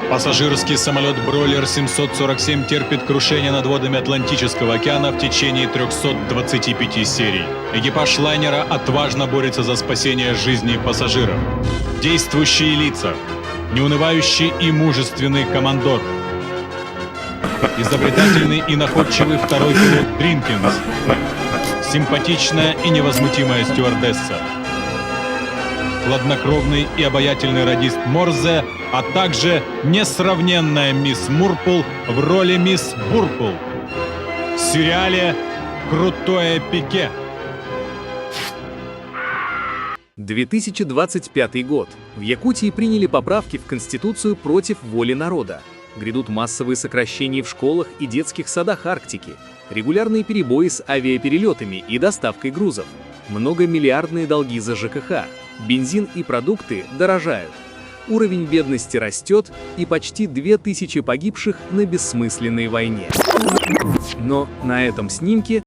Пассажирский самолет «Бройлер 747» терпит крушение над водами Атлантического океана в течение 325 серий. Экипаж лайнера отважно борется за спасение жизней пассажиров. Действующие лица. Неунывающий и мужественный командор. Изобретательный и находчивый второй пилот Дринкинс. Симпатичная и невозмутимая стюардесса. Хладнокровный и обаятельный радист Морзе, а также несравненная мисс Мурпл в роли мисс Бурпл в сериале «Крутое пике». 2025 год. В Якутии приняли поправки в Конституцию против воли народа. Грядут массовые сокращения в школах и детских садах Арктики, регулярные перебои с авиаперелетами и доставкой грузов, многомиллиардные долги за ЖКХ, бензин и продукты дорожают. Уровень бедности растет и почти 2000 погибших на бессмысленной войне. Но на этом снимке